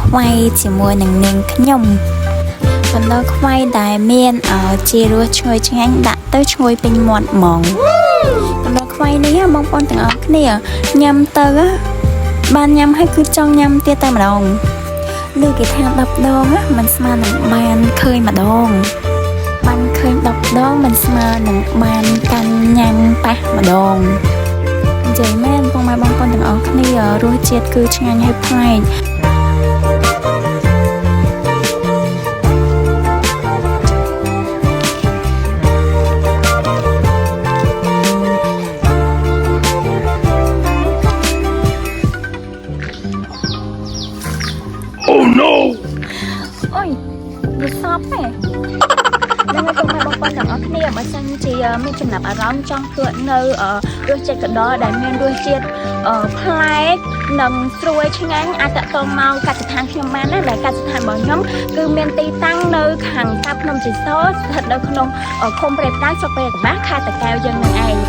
ខ្វៃជាមួយនឹងនាងខ្ញុំបណ្ដោខ្វៃដែលមានជារសឈ្ងុយឆ្ងាញ់ដាក់ទៅឈ្ងុយពេញមាត់ហ្មងបណ្ដោខ្វៃនេះបងប្អូនទាំងអស់គ្នាញ៉ាំទៅបានញ៉ាំហើយគឺចង់ញ៉ាំទៀតតែម្ដងលើគេថា10ដងมันស្មើនឹងបានឃើញម្ដងបានឃើញ10ដងมันស្មើនឹងបានកាន់ញ៉ាំប៉ះម្ដងនិយាយមែនបងប្អូនទាំងអស់គ្នារសជាតិគឺឆ្ងាញ់ហើយប្លែកOh no! អូយវាសពទេនឹងឲ្យបងប្អូនទាំងអស់គ្នាបើសិនជាមានចំណាប់អារម្មណ៍ចង់ធ្វើនៅរសជាតិកណ្ដុរដែលមានរសជាតិប្លែកនិងស្រួយឆ្ងាញ់អាចតតមកកសិដ្ឋានខ្ញុំបានណាដែលកសិដ្ឋានរបស់ខ្ញុំគឺមានទីតាំងនៅខាងតាភ្នំជីសូស្ថិតនៅក្នុងឃុំព្រែកផ្ដាច់ស្រុកព្រែកកបាសខេត្តតាកែវយើងនឹងឯង